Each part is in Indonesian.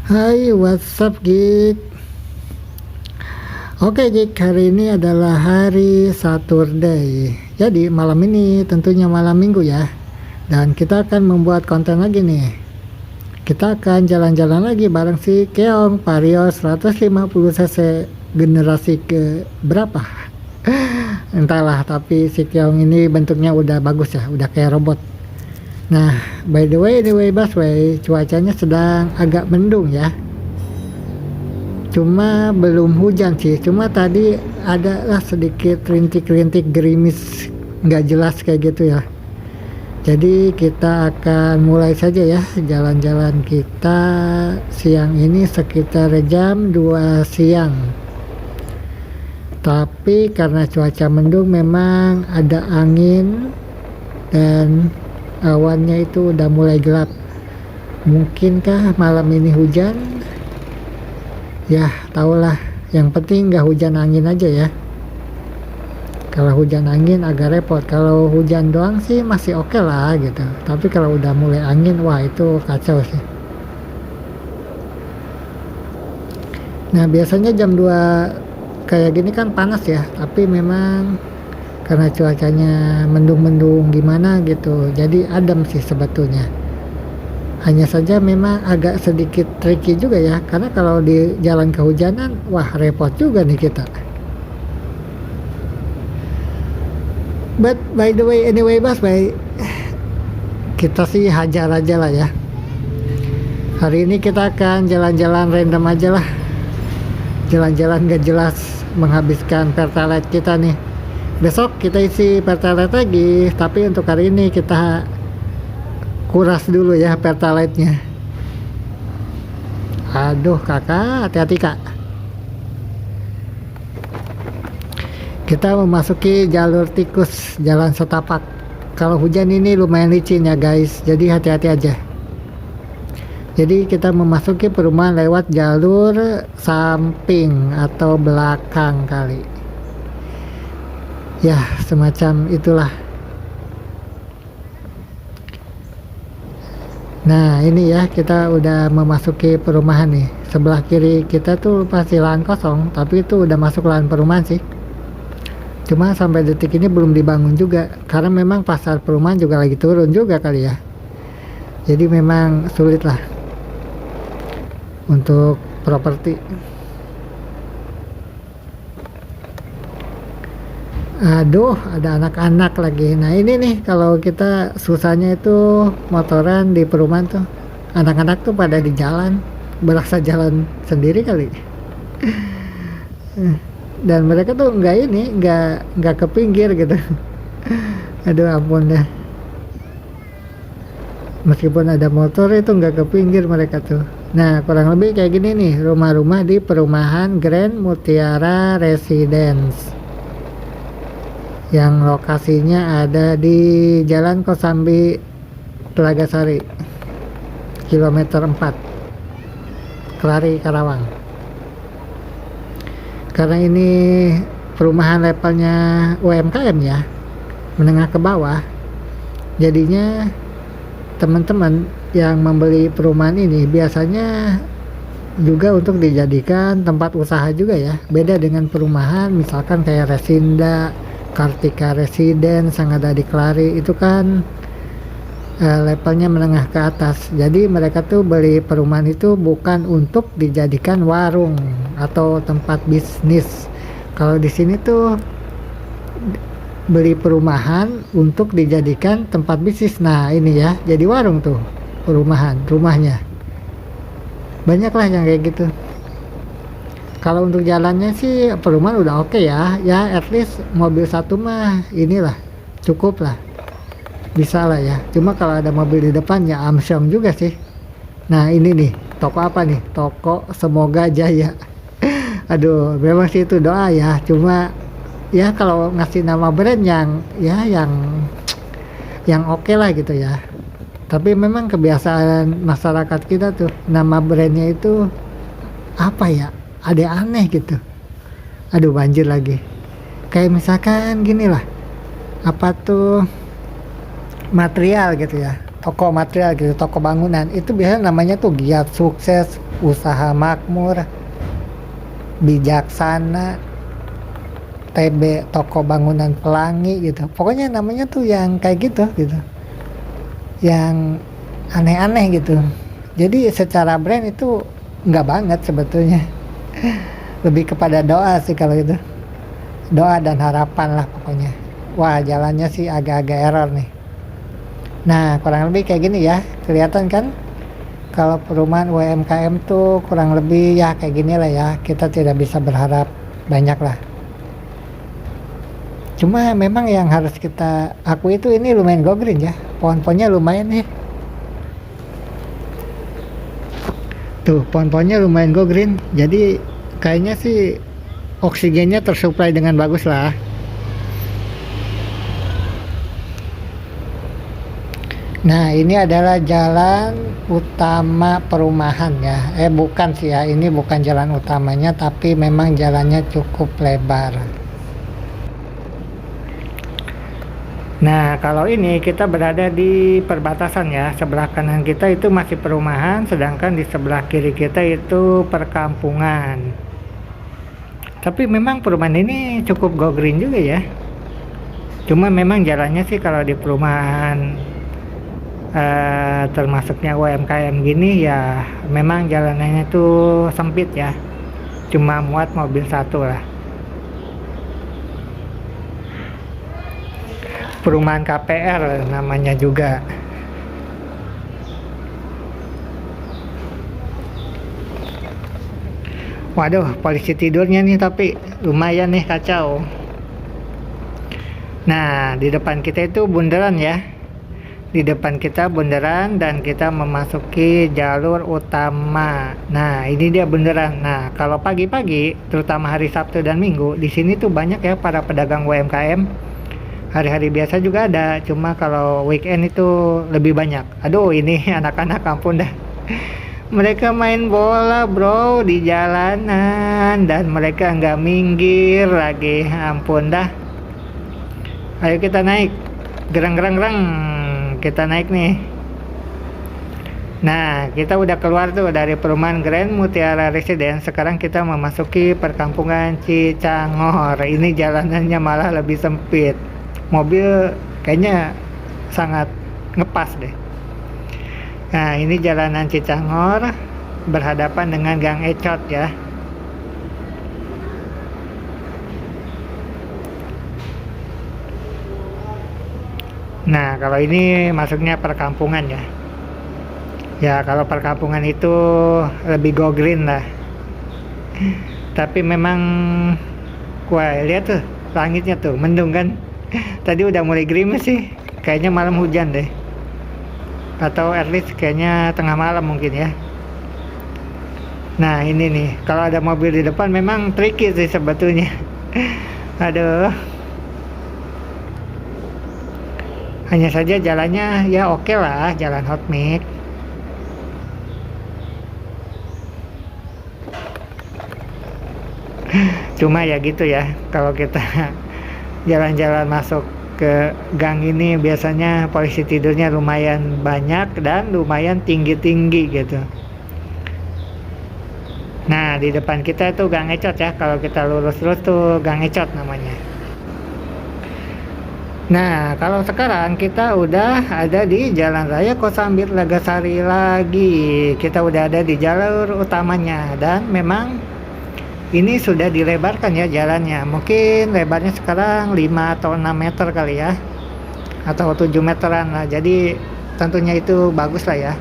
Hai, what's up, Gik? Oke, Gik, hari ini adalah hari Saturday. Jadi, malam ini tentunya malam minggu ya. Dan kita akan membuat konten lagi nih. Kita akan jalan-jalan lagi bareng si Keong Vario 150cc generasi ke berapa? Entahlah, tapi si Keong ini bentuknya udah bagus ya, udah kayak robot. Nah, by the way, Basway, cuacanya sedang agak mendung ya. Cuma belum hujan sih, cuma tadi ada lah sedikit rintik-rintik gerimis nggak jelas kayak gitu ya. Jadi kita akan mulai saja ya jalan-jalan kita siang ini sekitar jam 2 siang. Tapi karena cuaca mendung memang ada angin dan awannya itu udah mulai gelap. Mungkinkah malam ini hujan? Ya, tahulah. Yang penting nggak hujan angin aja ya. Kalau hujan angin agak repot. Kalau hujan doang sih masih oke lah gitu. Tapi kalau udah mulai angin, wah itu kacau sih. Nah, biasanya jam 2 kayak gini kan panas ya. Tapi memang karena cuacanya mendung-mendung gimana gitu. Jadi adem sih sebetulnya. Hanya saja memang agak sedikit tricky juga ya, karena kalau di jalan kehujanan, wah repot juga nih kita. But by the way, anyway, kita sih hajar aja lah ya. Hari ini kita akan jalan-jalan random aja lah. Jalan-jalan gak jelas, menghabiskan pertalite kita nih. Besok kita isi pertalite lagi, tapi untuk hari ini kita kuras dulu ya pertalite-nya. Aduh kakak, hati-hati kak. Kita memasuki jalur tikus, jalan setapak. Kalau hujan ini lumayan licin ya guys, jadi hati-hati aja. Jadi kita memasuki perumahan lewat jalur samping atau belakang kali. Ya semacam itulah. Nah ini ya, kita udah memasuki perumahan nih. Sebelah kiri kita tuh pasti lahan kosong, tapi itu udah masuk lahan perumahan sih. Cuma sampai detik ini belum dibangun juga, karena memang pasar perumahan juga lagi turun juga kali ya. Jadi memang sulit lah untuk properti. Aduh, ada anak-anak lagi. Nah ini nih, kalau kita susahnya itu motoran di perumahan tuh, anak-anak tuh pada di jalan, berasa jalan sendiri kali. Dan mereka tuh nggak ke pinggir gitu. Aduh ampun dah. Meskipun ada motor itu nggak ke pinggir mereka tuh. Nah kurang lebih kayak gini nih rumah-rumah di perumahan Grand Mutiara Residence, yang lokasinya ada di Jalan Kosambi Telagasari kilometer 4 Kelari Karawang. Karena ini perumahan levelnya UMKM ya, menengah ke bawah, jadinya teman-teman yang membeli perumahan ini biasanya juga untuk dijadikan tempat usaha juga ya. Beda dengan perumahan misalkan kayak Resinda, Kartika Residen, yang ada di Kelari, itu kan levelnya menengah ke atas. Jadi mereka tuh beli perumahan itu bukan untuk dijadikan warung atau tempat bisnis. Kalau di sini tuh beli perumahan untuk dijadikan tempat bisnis. Nah ini ya, jadi warung tuh perumahan, rumahnya. Banyak lah yang kayak gitu. Kalau untuk jalannya sih perumahan udah oke ya, at least mobil satu mah inilah cukup lah, bisa lah ya. Cuma kalau ada mobil di depan ya amsyong juga sih. Nah ini nih, toko apa nih? Toko Semoga Jaya. Aduh, memang sih itu doa ya. Cuma ya kalau ngasih nama brand yang oke lah gitu ya. Tapi memang kebiasaan masyarakat kita tuh nama brandnya itu apa ya? Ada aneh gitu. Aduh banjir lagi. Kayak misalkan gini lah, apa tuh material gitu ya, toko material gitu, toko bangunan itu biasanya namanya tuh Giat Sukses, Usaha Makmur, Bijaksana, TB, Toko Bangunan Pelangi gitu. Pokoknya namanya tuh yang kayak gitu, yang aneh-aneh gitu. Jadi secara brand itu nggak banget sebetulnya. Lebih kepada doa sih kalau itu. Doa dan harapan lah pokoknya. Wah, jalannya sih agak-agak error nih. Nah, kurang lebih kayak gini ya. Kelihatan kan kalau perumahan UMKM tuh kurang lebih ya kayak gini lah ya. Kita tidak bisa berharap banyak lah. Cuma memang yang harus kita akui itu ini lumayan go green ya. Pohon-pohonnya lumayan nih. Tuh, pohon-pohonnya lumayan go green. Jadi kayaknya sih oksigennya tersuplai dengan bagus lah. Nah, ini adalah jalan utama perumahan ya. Bukan sih ya, ini bukan jalan utamanya, tapi memang jalannya cukup lebar. Nah, kalau ini kita berada di perbatasan ya. Sebelah kanan kita itu masih perumahan, sedangkan di sebelah kiri kita itu perkampungan. Tapi memang perumahan ini cukup go green juga ya. Cuma memang jalannya sih kalau di perumahan termasuknya UMKM gini ya memang jalanannya tuh sempit ya, cuma muat mobil satu lah. Perumahan KPR namanya juga. Waduh, polisi tidurnya nih, tapi lumayan nih kacau. Nah, di depan kita itu bundaran ya. Di depan kita bundaran dan kita memasuki jalur utama. Nah, ini dia bundaran. Nah, kalau pagi-pagi, terutama hari Sabtu dan Minggu, di sini tuh banyak ya para pedagang UMKM. Hari-hari biasa juga ada, cuma kalau weekend itu lebih banyak. Aduh, ini anak-anak kampung dah. Mereka main bola bro di jalanan dan mereka nggak minggir lagi. Ampun dah. Ayo kita naik. Gerang-gerang-gerang. Kita naik nih. Nah, kita udah keluar tuh dari perumahan Grand Mutiara Residence. Sekarang kita memasuki perkampungan Cicangor. Ini jalanannya malah lebih sempit. Mobil kayaknya sangat ngepas deh. Nah, ini jalanan Cicangor berhadapan dengan Gang Ecot ya. Nah, kalau ini masuknya perkampungan ya. Ya, kalau perkampungan itu lebih go green lah. Tapi memang, wah lihat tuh langitnya tuh, mendung kan. Tadi udah mulai gerimis sih. Kayaknya malam hujan deh. Atau at least kayaknya tengah malam mungkin ya. Nah, ini nih, kalau ada mobil di depan memang tricky sih sebetulnya. Aduh. Hanya saja jalannya ya oke lah, jalan hot mix. Cuma ya gitu ya, kalau kita jalan-jalan masuk ke gang ini biasanya polisi tidurnya lumayan banyak dan lumayan tinggi-tinggi gitu. Nah, di depan kita itu Gang Ecot ya, kalau kita lurus terus tuh Gang Ecot namanya. Nah, kalau sekarang kita udah ada di Jalan Raya Kosambi Nagasari lagi. Kita udah ada di jalur utamanya dan memang ini sudah dilebarkan ya jalannya. Mungkin lebarnya sekarang 5 atau 6 meter kali ya. Atau 7 meteran lah. Jadi tentunya itu bagus lah ya.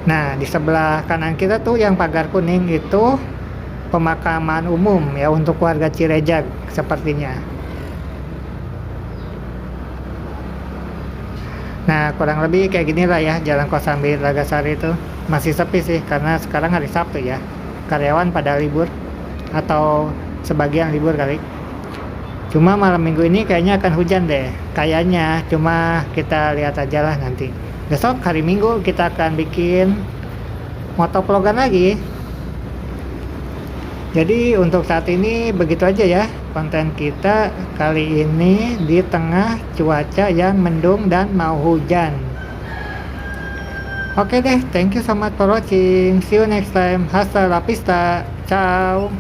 Nah, di sebelah kanan kita tuh yang pagar kuning itu pemakaman umum ya untuk warga Cirejag sepertinya. Nah, kurang lebih kayak gini lah ya jalan Kosambi Nagasari itu. Masih sepi sih karena sekarang hari Sabtu ya. Karyawan pada libur atau sebagian libur kali. Cuma malam minggu ini kayaknya akan hujan deh. Kayaknya, cuma kita lihat aja lah nanti. Besok hari Minggu kita akan bikin motovlogan lagi. Jadi untuk saat ini begitu aja ya konten kita kali ini di tengah cuaca yang mendung dan mau hujan. Oke deh, thank you so much for watching. See you next time. Hasta la vista. Ciao.